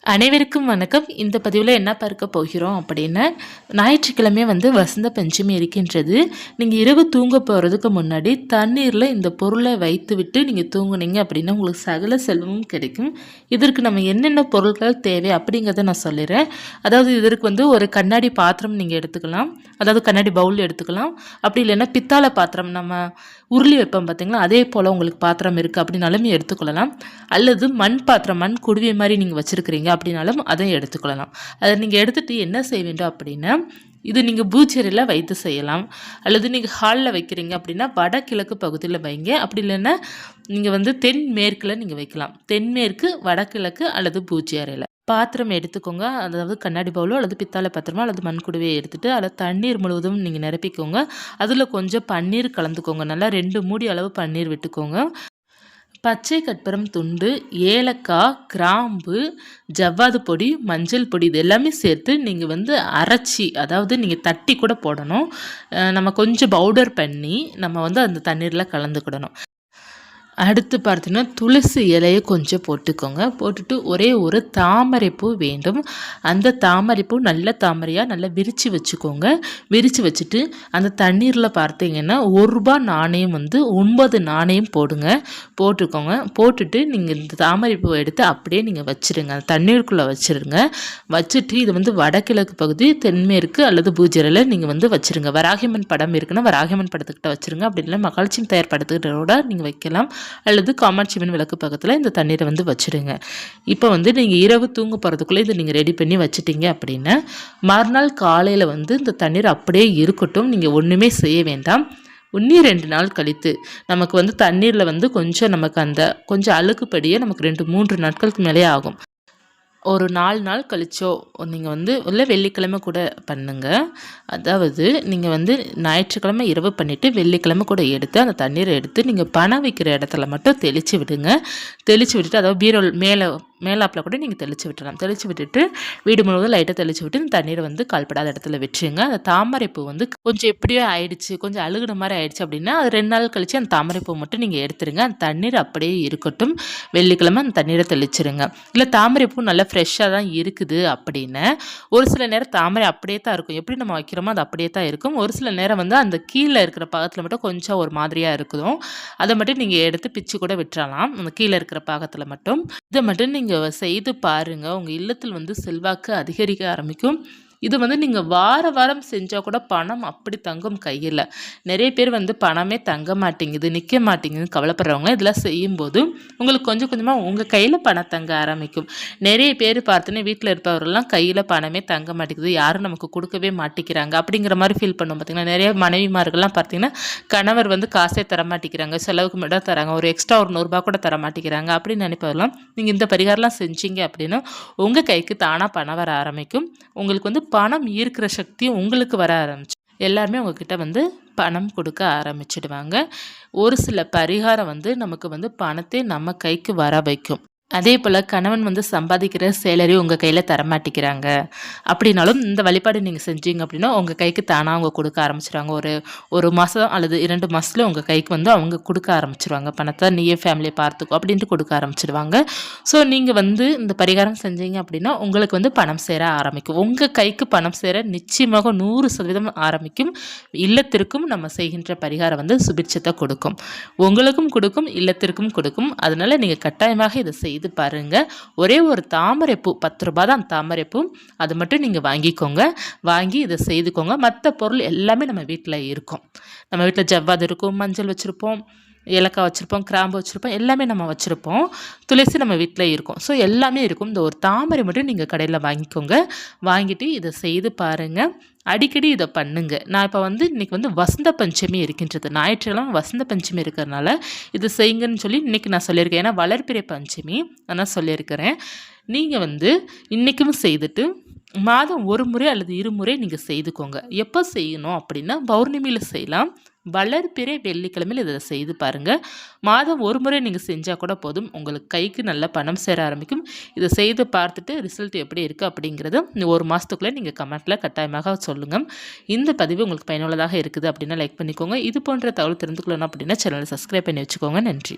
அனைவருக்கும் வணக்கம். இந்த பதிவில் என்ன பார்க்க போகிறோம் அப்படின்னா, ஞாயிற்றுக்கிழமை வசந்த பஞ்சமி இருக்கின்றது. நீங்கள் இரவு தூங்க போகிறதுக்கு முன்னாடி தண்ணீரில் இந்த பொருளை வைத்துவிட்டு நீங்கள் தூங்குனீங்க அப்படின்னா உங்களுக்கு சகல செல்வமும் கிடைக்கும். இதற்கு நம்ம என்னென்ன பொருட்கள் தேவை அப்படிங்கிறத நான் சொல்லிடுறேன். அதாவது இதற்கு ஒரு கண்ணாடி பாத்திரம் நீங்கள் எடுத்துக்கலாம், அதாவது கண்ணாடி பவுல் எடுத்துக்கலாம். அப்படி இல்லைன்னா பித்தாளை பாத்திரம், நம்ம உருளி வைப்போம் பார்த்தீங்களா, அதே போல் உங்களுக்கு பாத்திரம் இருக்குது அப்படின்னாலும் எடுத்துக்கொள்ளலாம். அல்லது மண் பாத்திரம், மண் குடுவை மாதிரி நீங்கள் வச்சுருக்கிறீங்க அப்படின்னாலும் அதை எடுத்துக்கொள்ளலாம். அதை நீங்கள் எடுத்துகிட்டு என்ன செய்ய வேண்டும் அப்படின்னா, இது நீங்கள் பூச்செரியில் வைத்து செய்யலாம். அல்லது நீங்கள் ஹாலில் வைக்கிறீங்க அப்படின்னா வடகிழக்கு பகுதியில் வைங்க. அப்படி இல்லைன்னா நீங்கள் தென்மேற்கில் நீங்கள் வைக்கலாம். தென்மேற்கு, வடகிழக்கு அல்லது பூச்சி அறையில் பாத்திரம் எடுத்துக்கோங்க. அதாவது கண்ணாடி பவுலோ அல்லது பித்தாளை பாத்திரமோ அல்லது மண்குடுவையை எடுத்துகிட்டு அதில் தண்ணீர் முழுவதும் நீங்கள் நிரப்பிக்கோங்க. அதில் கொஞ்சம் பன்னீர் கலந்துக்கோங்க. நல்லா 2 மூடி அளவு பன்னீர் விட்டுக்கோங்க. பச்சை கற்பூரம் துண்டு, ஏலக்காய், கிராம்பு, ஜவ்வாது பொடி, மஞ்சள் பொடி இது எல்லாமே சேர்த்து நீங்கள் அரைச்சி, அதாவது நீங்கள் தட்டி கூட போடணும். நம்ம கொஞ்சம் பவுடர் பண்ணி நம்ம அந்த தண்ணீரில் கலந்துக்கிடணும். அடுத்து பார்த்தீங்கன்னா துளசி இலையை கொஞ்சம் போட்டுக்கோங்க. போட்டுட்டு ஒரே ஒரு தாமரைப்பூ வேண்டும். அந்த தாமரைப்பூ நல்ல தாமரையாக நல்லா விரித்து வச்சுக்கோங்க. விரித்து வச்சுட்டு அந்த தண்ணீரில் பார்த்தீங்கன்னா ₹1 நாணயம் 9 நாணயம் போடுங்க. போட்டுக்கோங்க. போட்டுட்டு நீங்கள் இந்த தாமரைப்பூவை எடுத்து அப்படியே நீங்கள் வச்சுருங்க. அந்த தண்ணீருக்குள்ளே வச்சுருங்க. வச்சுட்டு இது வடகிழக்கு பகுதி, தென்மேற்கு அல்லது பூஜையில் நீங்கள் வச்சுருங்க. வராகியம்மன் படம் இருக்குன்னா வராகியம்மன் படத்துக்கிட்ட வச்சுருங்க. அப்படி இல்லை மகாலட்சுமி தயார் படத்துக்கிட்ட நீங்கள் வைக்கலாம். அல்லது காமாட்சியம்மன் விளக்கு பக்கத்தில் இந்த தண்ணீரை வச்சுடுங்க. இப்போ நீங்கள் இரவு தூங்க போகிறதுக்குள்ளே இதை நீங்கள் ரெடி பண்ணி வச்சுட்டீங்க அப்படின்னா மறுநாள் காலையில் இந்த தண்ணீர் அப்படியே இருக்கட்டும். நீங்கள் ஒன்றுமே செய்ய வேண்டாம். 1-2 நாள் கழித்து நமக்கு தண்ணீரில் கொஞ்சம் நமக்கு அந்த கொஞ்சம் அழுக்குப்படியே நமக்கு 2-3 நாட்களுக்கு மேலே ஆகும். ஒரு 4 நாள் கழிச்சோ நீங்கள் இல்லை வெள்ளிக்கிழமை கூட பண்ணுங்கள். அதாவது நீங்கள் ஞாயிற்றுக்கிழமை இரவு பண்ணிவிட்டு வெள்ளிக்கிழமை கூட எடுத்து அந்த தண்ணீரை எடுத்து நீங்கள் பணம் வைக்கிற இடத்துல மட்டும் தெளித்து விடுங்க. தெளித்து விட்டுட்டு அதாவது பீரோல் மேலாப்பில் கூட நீங்கள் தெளித்து விட்டுடலாம். தெளித்து விட்டுட்டு வீடு முழுவதும் லைட்டாக தெளித்து விட்டு இந்த தண்ணீரை கால்படாத இடத்துல வச்சுருங்க. அந்த தாமரைப்பூ கொஞ்சம் எப்படியோ ஆயிடுச்சு, கொஞ்சம் அழுகுன மாதிரி ஆயிடுச்சு அப்படின்னா அது 2 நாள் கழித்து அந்த தாமரைப்பூ மட்டும் நீங்கள் எடுத்துருங்க. அந்த தண்ணீர் அப்படியே இருக்கட்டும். வெள்ளிக்கிழமை அந்த தண்ணீரை தெளிச்சிருங்க. இல்லை தாமரைப்பூ நல்லா ஃப்ரெஷ்ஷாக தான் இருக்குது அப்படின்னு ஒரு சில நேரம் தாமரை அப்படியே தான் இருக்கும். எப்படி நம்ம வைக்கிறோமோ அது அப்படியே தான் இருக்கும். ஒரு சில நேரம் அந்த கீழே இருக்கிற பாகத்தில் மட்டும் கொஞ்சம் ஒரு மாதிரியாக இருக்குதும். அதை மட்டும் நீங்கள் எடுத்து பிச்சு கூட விட்டுறலாம். அந்த கீழே இருக்கிற பாகத்தில் மட்டும். இதை மட்டும் நீங்கள் செய்து பாருங்கள். உங்கள் இல்லத்தில் செல்வாக்கு அதிகரிக்க ஆரம்பிக்கும். இது நீங்கள் வாரம் செஞ்சால் கூட பணம் அப்படி தங்கும் கையில். நிறைய பேர் பணமே தங்க மாட்டேங்குது, நிற்க மாட்டேங்குதுன்னு கவலைப்படுறவங்க இதெல்லாம் செய்யும்போது உங்களுக்கு கொஞ்சம் கொஞ்சமாக உங்கள் கையில் பணம் தங்க ஆரம்பிக்கும். நிறைய பேர் பார்த்தோன்னே வீட்டில் இருப்பவர்கள்லாம் கையில் பணமே தங்க மாட்டேங்குது, யாரும் நமக்கு கொடுக்கவே மாட்டேங்கிறாங்க அப்படிங்கிற மாதிரி ஃபீல் பண்ணுவோம். பார்த்திங்கன்னா நிறைய மனைவிமார்கள்லாம் பார்த்தீங்கன்னா கணவர் காசே தர மாட்டேங்கிறாங்க, செலவுக்கு மட்டும் தராங்க, ஒரு எக்ஸ்ட்ரா ஒரு ₹100 கூட தர மாட்டேங்கிறாங்க அப்படின்னு நினைப்பவர்களாம் நீங்கள் இந்த பரிகாரம்லாம் செஞ்சீங்க அப்படின்னா உங்கள் கைக்கு தானாக பணம் வர ஆரம்பிக்கும். உங்களுக்கு பணம் ஈர்க்கிற சக்தி உங்களுக்கு வர ஆரம்பிச்சு எல்லாருமே உங்ககிட்ட பணம் கொடுக்க ஆரம்பிச்சிடுவாங்க. ஒரு சில பரிகாரம் நமக்கு பணத்தை நம்ம கைக்கு வர வைக்கும். அதே போல் கணவன் சம்பாதிக்கிற சேலரி உங்கள் கையில் தரமாட்டிக்கிறாங்க அப்படின்னாலும் இந்த வழிபாடு நீங்கள் செஞ்சீங்க அப்படின்னா உங்கள் கைக்கு தானாக அவங்க கொடுக்க ஆரம்பிச்சிடுவாங்க. ஒரு மாதம் அல்லது 2 மாதத்தில் உங்கள் கைக்கு அவங்க கொடுக்க ஆரம்பிச்சிடுவாங்க. பணத்தை நீயே ஃபேமிலியை பார்த்துக்கோ அப்படின்ட்டு கொடுக்க ஆரம்பிச்சிடுவாங்க. ஸோ நீங்கள் இந்த பரிகாரம் செஞ்சீங்க அப்படின்னா உங்களுக்கு பணம் சேர ஆரம்பிக்கும். உங்கள் கைக்கு பணம் சேர நிச்சயமாக 100% ஆரம்பிக்கும். இல்லத்திற்கும் நம்ம செய்கின்ற பரிகாரம் சுபிட்சத்தை கொடுக்கும், உங்களுக்கும் கொடுக்கும், இல்லத்திற்கும் கொடுக்கும். அதனால் நீங்கள் கட்டாயமாக இதை செய்து பாருங்க. ஒரே ஒரு தாமரைப்பூ ₹10 தான் தாமரைப்பூ, அது மட்டும் நீங்கள் வாங்கிக்கோங்க. வாங்கி இதை செய்துக்கோங்க. மற்ற பொருள் எல்லாமே நம்ம வீட்டில் இருக்கும். நம்ம வீட்டில் ஜவ்வாது இருக்கும், மஞ்சள் வச்சுருப்போம், ஏலக்காய் வச்சுருப்போம், கிராம்பு வச்சுருப்போம், எல்லாமே நம்ம வச்சுருப்போம். துளசி நம்ம வீட்டில் இருக்கும். ஸோ எல்லாமே இருக்கும். இந்த ஒரு தாமரை மட்டும் நீங்கள் கடையில் வாங்கிக்கோங்க. வாங்கிட்டு இதை செய்து பாருங்கள். அடிக்கடி இதை பண்ணுங்க. நான் இப்போ இன்றைக்கி வசந்த பஞ்சமி இருக்கின்றது. ஞாயிற்றுக்கிழமை வசந்த பஞ்சமி இருக்கிறதுனால இது செய்யுங்கன்னு சொல்லி இன்றைக்கி நான் சொல்லியிருக்கேன். ஏன்னா வளர்பிறை பஞ்சமி நான் சொல்லியிருக்கிறேன். நீங்கள் இன்றைக்கும் செய்துட்டு மாதம் 1 முறை அல்லது 2 முறை நீங்கள் செய்துக்கோங்க. எப்போ செய்யணும் அப்படின்னா பௌர்ணமியில் செய்யலாம். வளர்பிறை வெள்ளிக்கிழமையில் இதை செய்து பாருங்கள். மாதம் 1 முறை நீங்கள் செஞ்சால் கூட போதும். உங்களுக்கு கைக்கு நல்ல பணம் சேர ஆரம்பிக்கும். இதை செய்து பார்த்துட்டு ரிசல்ட் எப்படி இருக்குது அப்படிங்கிறது 1 மாதத்துக்குள்ளே நீங்கள் கமெண்ட்டில் கட்டாயமாக சொல்லுங்கள். இந்த பதிவு உங்களுக்கு பயனுள்ளதாக இருக்குது அப்படின்னா லைக் பண்ணிக்கோங்க. இது போன்ற தகவல் தெரிந்துக்கொள்ளணும் அப்படின்னா சேனலை சப்ஸ்கிரைப் பண்ணி வச்சுக்கோங்க. நன்றி.